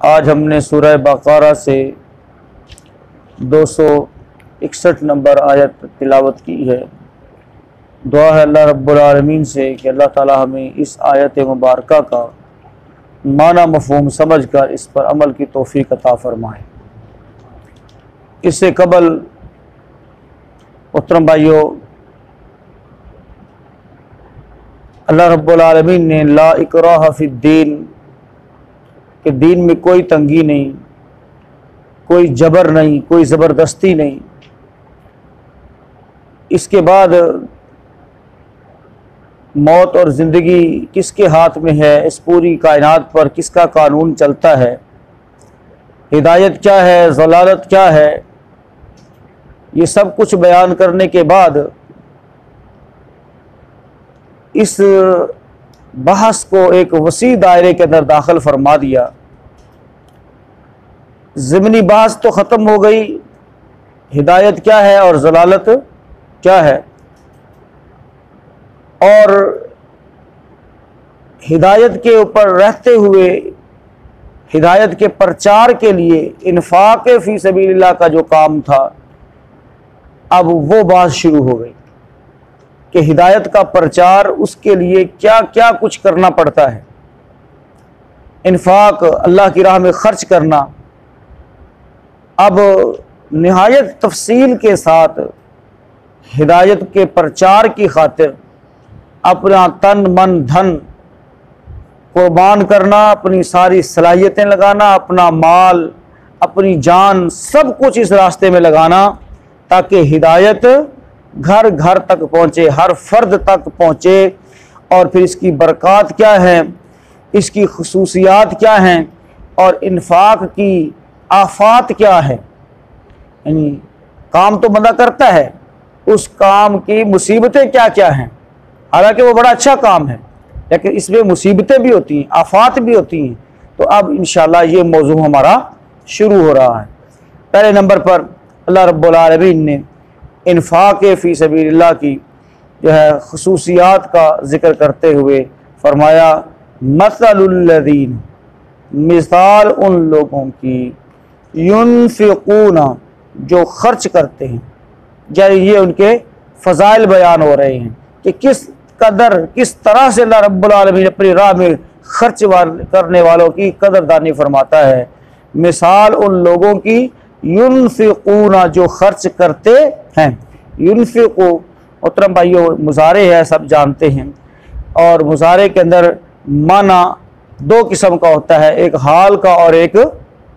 आज हमने सूरह बक़रा से 261 नंबर आयत तिलावत की है। दुआ है अल्लाह रब्बुल आलमीन से कि अल्लाह ताला हमें इस आयत मुबारका का माना मफ़हूम समझ कर इस पर अमल की तौफ़ीक़ अता फ़रमाए। इससे कबल मोहतरम भाइयों, अल्लाह रब्बुल आलमीन ने ला इकराह फिद्दीन कि दीन में कोई तंगी नहीं, कोई जबर नहीं, कोई ज़बरदस्ती नहीं। इसके बाद मौत और ज़िंदगी किसके हाथ में है, इस पूरी कायनात पर किसका कानून चलता है, हिदायत क्या है, ज़लालत क्या है, ये सब कुछ बयान करने के बाद इस बहस को एक वसी दायरे के अंदर दाखिल फरमा दिया। ज़िमनी बहस तो ख़त्म हो गई, हिदायत क्या है और ज़लालत क्या है, और हिदायत के ऊपर रहते हुए हिदायत के प्रचार के लिए इन्फाक़ फ़ी सबीलिल्लाह का जो काम था, अब वो बात शुरू हो गई कि हिदायत का प्रचार, उसके लिए क्या क्या कुछ करना पड़ता है। इन्फाक, अल्लाह की राह में ख़र्च करना, अब निहायत तफसील के साथ हिदायत के प्रचार की खातिर अपना तन मन धन कुर्बान करना, अपनी सारी सलाहियतें लगाना, अपना माल, अपनी जान, सब कुछ इस रास्ते में लगाना ताकि हिदायत घर घर तक पहुँचे, हर फर्द तक पहुँचे। और फिर इसकी बरक़ात क्या है, इसकी खुसूसियात क्या हैं, और इन्फाक की आफात क्या है। यानी काम तो बंदा करता है, उस काम की मुसीबतें क्या क्या हैं। हालांकि वो बड़ा अच्छा काम है, लेकिन इसमें मुसीबतें भी होती हैं, आफात भी होती हैं। तो अब इंशाअल्लाह ये मौजू हमारा शुरू हो रहा है। पहले नंबर पर अल्लाह रब्बुल आलमीन ने इन्फाक़ फ़ी सबीलिल्लाह की जो है खुसूसियात का ज़िक्र करते हुए फरमाया, मसलुल्लज़ीन, मिसाल उन लोगों की, युनफ़िक़ूना, जो खर्च करते हैं। यानी ये उनके फ़ज़ाइल बयान हो रहे हैं कि किस कदर, किस तरह से अल्लाह रब्बुल आलमीन अपनी राह में खर्च करने वालों की कदरदानी फरमाता है। मिसाल उन लोगों की, युनफ़िक़ूना, जो खर्च करते हैं। युनफ़िक़ू मोहतरम भाइयों मुज़ारे है, सब जानते हैं, और मुज़ारे के अंदर माना दो किस्म का होता है, एक हाल का और एक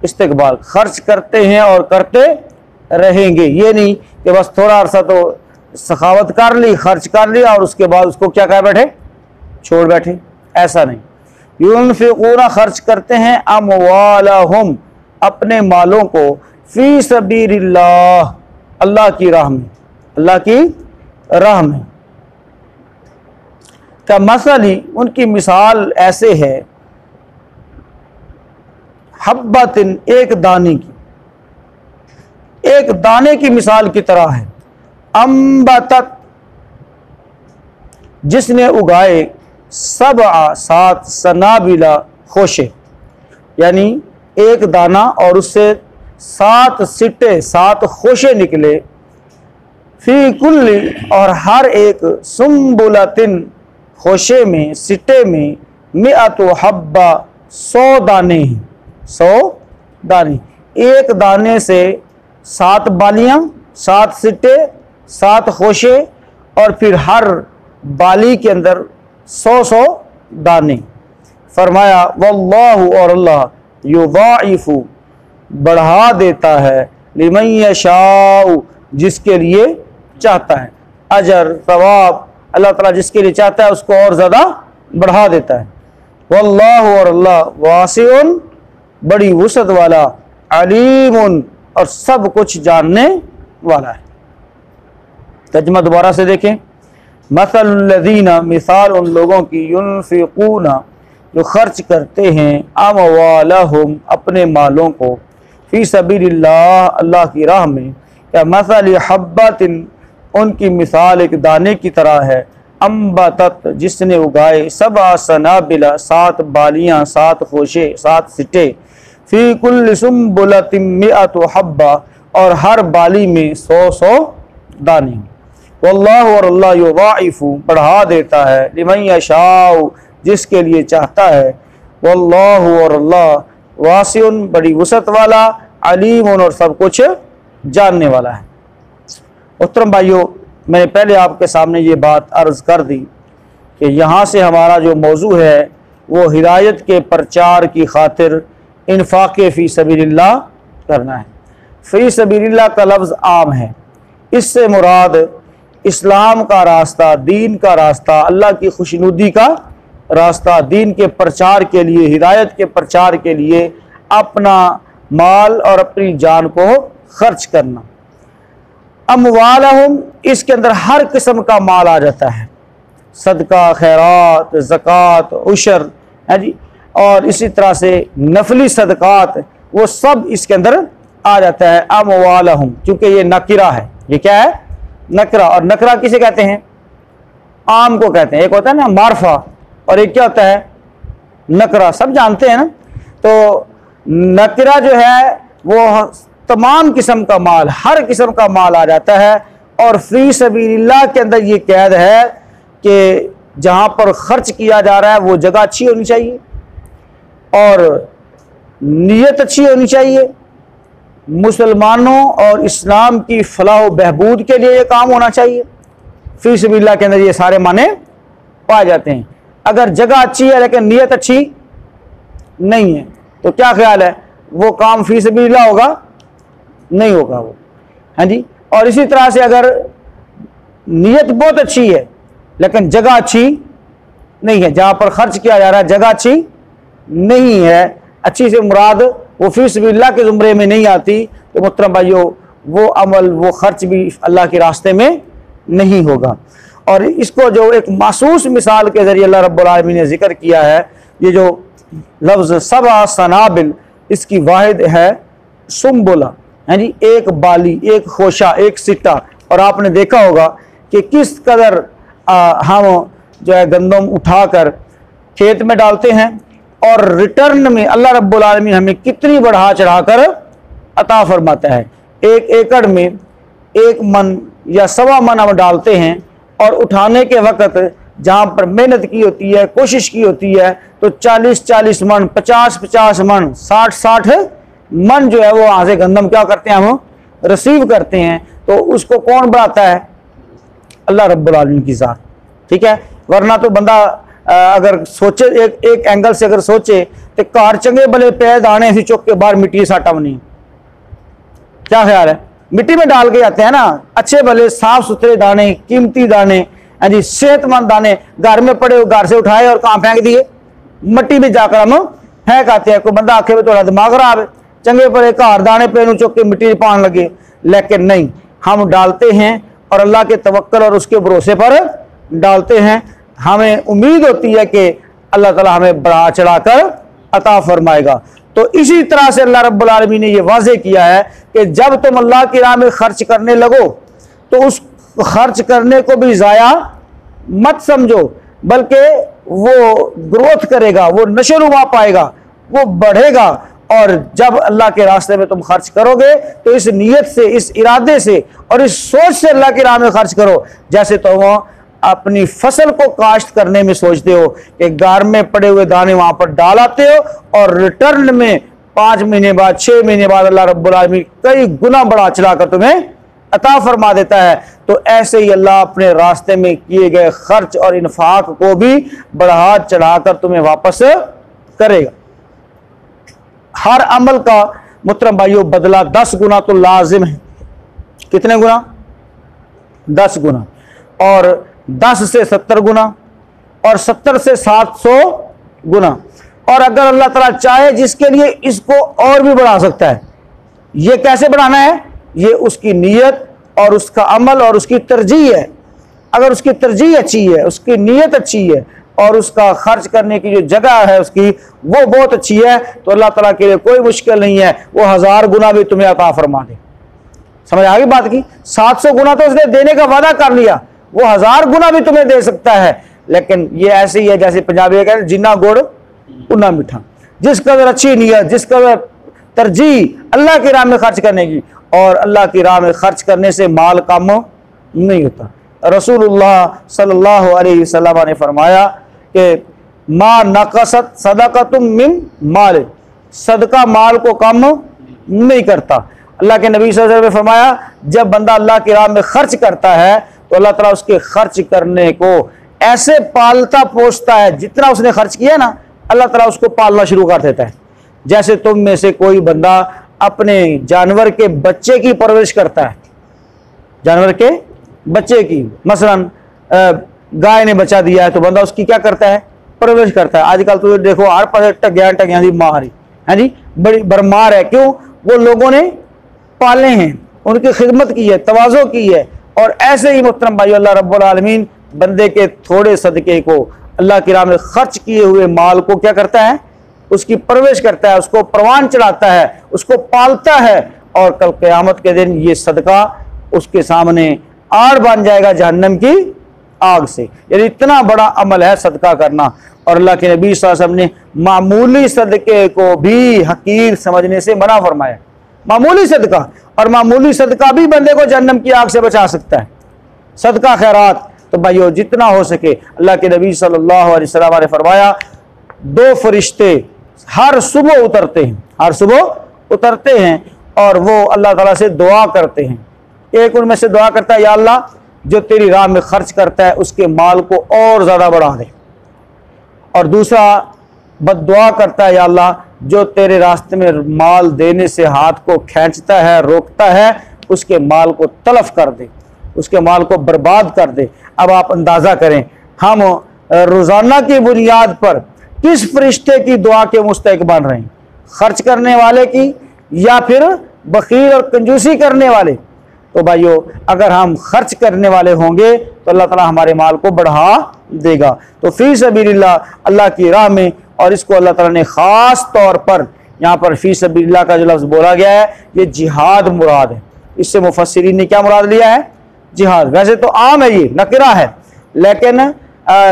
इस्तिक़बाल। खर्च करते हैं और करते रहेंगे, ये नहीं कि बस थोड़ा अर्सा तो सखावत कर ली, खर्च कर लिया और उसके बाद उसको क्या कह बैठे, छोड़ बैठे, ऐसा नहीं। युनफ़िक़ूना, खर्च करते हैं, अमवालहुम, अपने मालों को, फ़ी सबीलिल्लाह, अल्लाह की राह में, अल्लाह की राह में। का मसली, उनकी मिसाल ऐसे है, हब्बतिन, एक दाने की, एक दाने की मिसाल की तरह है। अम्बतत, जिसने उगाए, सबआ, 7 सनाबिला, खोशे, यानी एक दाना और उससे 7 सिट्टे, 7 खोशे निकले। फी कुल्ली, और हर एक, सुम्बुलतिन, खोशे में, सिट्टे में, मिअतु हब्बा, 100 दाने हैं, 100 दाने। एक दाने से 7 बालियाँ, 7 सिट्टे, 7 खोशे, और फिर हर बाली के अंदर 100 दाने। फरमाया, वल्लाहु, और अल्लाह, युदाइफु, बढ़ा देता है, लिमन यशाउ, जिसके लिए चाहता है। अजर, सवाब, अल्लाह ताला जिसके लिए चाहता है उसको और ज़्यादा बढ़ा देता है। वल्लाहु, और अल्लाह, वासिउन, बड़ी वुसअत वाला, अलीमुन, और सब कुछ जानने वाला है। तर्जुमा दोबारा से देखें। मसलुल्लज़ीना, मिसाल उन लोगों की, युनफ़िक़ूना, जो खर्च करते हैं, अमवालहुम, अपने मालों को, फ़ी सबीलिल्लाह, अल्लाह की राह में। क्या मसली हब्बतिन, उनकी मिसाल एक दाने की तरह है, अम्बतत, जिसने उगाए, सबआ सनाबिला, 7 बालियाँ, 7 खोशे, 7 सिट्टे, फ़ी कुल्लि सुम्बुलतिन मिअतु हब्बा, और हर बाली में 100 दाने। वल्लाहु, और अल्लाह युज़ाइफु बढ़ा देता है, लिमन यशाउ जिसके लिए चाहता है। वल्लाहु, और अल्लाह वासिउन बड़ी वसअत वाला, अलीमुन और सब कुछ जानने वाला है। मोहतरम भाइयों, मैंने पहले आपके सामने ये बात अर्ज़ कर दी कि यहाँ से हमारा जो मौजू है वो हिदायत के प्रचार की खातिर इन्फाक़ फ़ी सबीलिल्लाह करना है। फ़ी सबीलिल्लाह का लफ्ज़ आम है, इससे मुराद इस्लाम का रास्ता, दीन का रास्ता, अल्लाह की खुशनुदी का रास्ता, दीन के प्रचार के लिए, हिदायत के प्रचार के लिए अपना माल और अपनी जान को खर्च करना। अमवालहुम, इसके अंदर हर किस्म का माल आ जाता है, सदका, खैरात, ज़कात, उशर है जी, और इसी तरह से नफली सदकात, वो सब इसके अंदर आ जाता है। अमवालहुम, क्योंकि ये नकिरा है, ये क्या है? नकरा। और नकरा किसे कहते हैं? आम को कहते हैं। एक होता है ना मारफा, और एक क्या होता है? नकरा। सब जानते हैं ना। तो नकरा जो है वो तमाम किस्म का माल, हर किस्म का माल आ जाता है। और फ़ी सबीलिल्लाह के अंदर ये कैद है कि जहाँ पर खर्च किया जा रहा है वो जगह अच्छी होनी चाहिए और नीयत अच्छी होनी चाहिए। मुसलमानों और इस्लाम की फलाह व बहबूद के लिए ये काम होना चाहिए। फ़ी सबीलिल्लाह के अंदर ये सारे माने पाए जाते हैं। अगर जगह अच्छी है लेकिन नीयत अच्छी नहीं है तो क्या ख्याल है, वो काम फ़ी सबीलिल्लाह होगा? नहीं होगा वो, हाँ जी। और इसी तरह से अगर नीयत बहुत अच्छी है लेकिन जगह अच्छी नहीं है, जहाँ पर खर्च किया जा रहा है जगह अच्छी नहीं है, अच्छी से मुराद वो फ़ी सबीलिल्लाह के ज़ुमरे में नहीं आती, तो मोहतरम भाइयों वो अमल, वो खर्च भी अल्लाह के रास्ते में नहीं होगा। और इसको जो एक मासूस मिसाल के ज़रिए अल्लाह रब्बुल आलमीन ने ज़िक्र किया है, ये जो लफ्ज़ सबा सनाबिल, इसकी वाहिद है सुम्बुला, है जी, एक बाली, एक खोशा, एक सिट्टा। और आपने देखा होगा कि किस कदर हम जो है गंदम उठाकर खेत में डालते हैं और रिटर्न में अल्लाह रब्बुल आलमीन हमें कितनी बढ़ा चढ़ाकर अता फरमाता है। एक एकड़ में 1 मन या 1.25 मन हम डालते हैं और उठाने के वक़्त जहाँ पर मेहनत की होती है, कोशिश की होती है, तो 40-40 मन, 50-50 मन, 60-60 मन जो है वो वहाँ से गंदम क्या करते हैं, हम रिसीव करते हैं। तो उसको कौन बढ़ाता है? अल्लाह रब्बुल आलमीन की ज़ात, ठीक है। वरना तो बंदा अगर सोचे एक एंगल से अगर सोचे तो कार चंगे भले पे दाने ऐसी चुक के बाहर मिट्टी साटा बनी, क्या ख्याल है? मिट्टी में डाल के जाते हैं ना, अच्छे भले साफ सुथरे दाने, कीमती दाने, हाँ जी, सेहतमंद दाने घर में पड़े, घर से उठाए और कहाँ फेंक दिए? मिट्टी में जाकर हम फेंक आते हैं। कोई बंदा आखे में थोड़ा दिमाग खराब है, चंगे भले घर दाने पे चुक के मिट्टी पान लगे, लेकिन नहीं, हम डालते हैं और अल्लाह के तवक्कल और उसके भरोसे पर डालते हैं। हमें उम्मीद होती है कि अल्लाह ताला हमें बढ़ा चढ़ाकर अता फरमाएगा। तो इसी तरह से अल्लाह रब्बुल आलमीन ने ये वाज़े किया है कि जब तुम अल्लाह की राह में खर्च करने लगो तो उस खर्च करने को भी ज़ाया मत समझो, बल्कि वो ग्रोथ करेगा, वो नशोनुमा पाएगा, वो बढ़ेगा। और जब अल्लाह के रास्ते में तुम खर्च करोगे तो इस नीयत से, इस इरादे से और इस सोच से अल्लाह की राह में खर्च करो जैसे तुम अपनी फसल को काश्त करने में सोचते हो कि घर में पड़े हुए दाने वहां पर डाल आते हो और रिटर्न में 5 महीने बाद, 6 महीने बाद अल्लाह रब्बुल आलमीन कई गुना बढ़ा चढ़ाकर तुम्हें अता फरमा देता है। तो ऐसे ही अल्लाह अपने रास्ते में किए गए खर्च और इन्फाक को भी बढ़ा चढ़ाकर तुम्हें वापस करेगा। हर अमल का मुहतरम भाइयों बदला 10 गुना तो लाजिम है। कितने गुना? 10 गुना। और 10 से 70 गुना और 70 से 700 गुना। और अगर अल्लाह ताला चाहे जिसके लिए इसको और भी बढ़ा सकता है। ये कैसे बढ़ाना है? ये उसकी नीयत और उसका अमल और उसकी तरजीह है। अगर उसकी तरजीह अच्छी है, उसकी नीयत अच्छी है और उसका खर्च करने की जो जगह है उसकी वो बहुत अच्छी है, तो अल्लाह ताला के लिए कोई मुश्किल नहीं है, वो 1000 गुना भी तुम्हें अता फरमा दे। समझ आ गई बात की? 700 गुना तो उसने देने का वादा कर लिया, वो 1000 गुना भी तुम्हें दे सकता है। लेकिन ये ऐसे ही है जैसे पंजाबी कहते हैं, जिन्ना गुड़ उन्ना मीठा। जिस कदर अच्छी नीयत, जिस कदर तरजीह अल्लाह की राह में खर्च करने की, और अल्लाह की राह में खर्च करने से माल कम नहीं होता। रसूलुल्लाह सल्लल्लाहु अलैहि वसल्लम ने फरमाया कि मा नक़सत सदक़तुम मिन माल, सदका माल को कम नहीं करता। अल्लाह के नबी सल्लल्लाहु अलैहि वसल्लम ने फरमाया जब बंदा अल्लाह की राह में खर्च करता है तो अल्लाह ताला उसके खर्च करने को ऐसे पालता पोसता है, जितना उसने खर्च किया ना अल्लाह ताला उसको पालना शुरू कर देता है। जैसे तुम में से कोई बंदा अपने जानवर के बच्चे की परवरिश करता है, जानवर के बच्चे की, मसलन गाय ने बच्चा दिया है तो बंदा उसकी क्या करता है, परवरिश करता है। आजकल तो देखो हर पास टग्या दी मार है जी, बड़ी बरमार है। क्यों? वो लोगों ने पाले हैं, उनकी खिदमत की है, तवाज़ो की है। और ऐसे ही मोहतरम भाई अल्लाह रब्बुल आलमीन बंदे के थोड़े सदके को, अल्लाह की राह में खर्च किए हुए माल को क्या करता है, उसकी परवरिश करता है, उसको परवान चढ़ाता है, उसको पालता है, और कल क़यामत के दिन ये सदका उसके सामने आड़ बन जाएगा जहन्नम की आग से। यानी इतना बड़ा अमल है सदका करना। और अल्लाह के नबी सल्लल्लाहु अलैहि वसल्लम ने मामूली सदके को भी हकीर समझने से मना फरमाया। मामूली सदका, और मामूली सदका भी बंदे को जहन्नम की आग से बचा सकता है। सदका खैरात तो भाइयों जितना हो सके, अल्लाह के नबी सल्लल्लाहु अलैहि वसल्लम ने फरमाया 2 फरिश्ते हर सुबह उतरते हैं, हर सुबह उतरते हैं और वो अल्लाह ताला से दुआ करते हैं। एक उनमें से दुआ करता है, या अल्लाह जो तेरी राह में खर्च करता है उसके माल को और ज़्यादा बढ़ा दे। और दूसरा बद्दुआ करता है, या अल्लाह जो तेरे रास्ते में माल देने से हाथ को खींचता है, रोकता है, उसके माल को तलफ कर दे, उसके माल को बर्बाद कर दे। अब आप अंदाज़ा करें हम रोज़ाना की बुनियाद पर किस फरिश्ते की दुआ के मुस्तहिक बन रहे हैं, खर्च करने वाले की या फिर बखील और कंजूसी करने वाले। तो भाइयों अगर हम खर्च करने वाले होंगे तो अल्लाह ताला हमारे माल को बढ़ा देगा। तो फी सबीलिल्लाह अल्लाह की राह में, और इसको अल्लाह ताला ने ख़ास तौर पर यहाँ पर फी सबीलिल्लाह का जो लफ्ज़ बोला गया है ये जिहाद मुराद है। इससे मुफस्सिरीन ने क्या मुराद लिया है, जिहाद। वैसे तो आम है, ये नकिरा है, लेकिन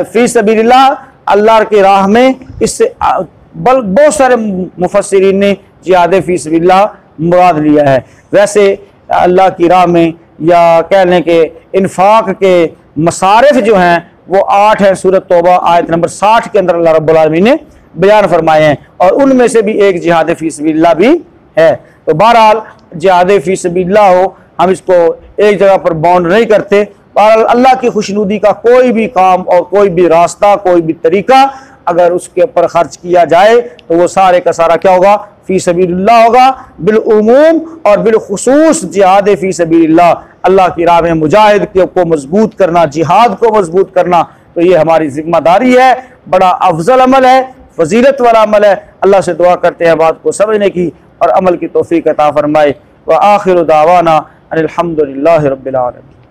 फी सबीलिल्लाह अल्लाह की राह में इससे बहुत सारे मुफस्सिरीन ने जिहाद फी सबीलिल्लाह मुराद लिया है। वैसे अल्लाह की राह में या कह लें कि इन्फाक के मसारिफ जो हैं वो 8 हैं। सूरत तौबा आयत नंबर 60 के अंदर अल्लाह रब्बुल आलमीन ने बयान फरमाए हैं, और उनमें से भी एक जिहाद फी सबीलिल्लाह भी है। तो बहरहाल जिहाद फी सबीलिल्लाह हो, हम इसको एक जगह पर बाउंड नहीं करते। बहरहाल अल्लाह की खुशनुदी का कोई भी काम और कोई भी रास्ता, कोई भी तरीका अगर उसके ऊपर खर्च किया जाए तो वो सारे का सारा क्या होगा, फी सबीलिल्लाह होगा। बिलउमूम और बिलखुसूस जिहाद फी सबीलिल्लाह, अल्लाह की राह में मुजाहिद को मजबूत करना, जिहाद को मजबूत करना, तो ये हमारी जिम्मेदारी है। बड़ा अफजल अमल है, फजीलत वाला अमल है। अल्लाह से दुआ करते हैं बात को समझने की और अमल की तौफीक अता फरमाए। व आखिर दावाना अनिल हम्दुलिल्लाहि रब्बिल आलमीन।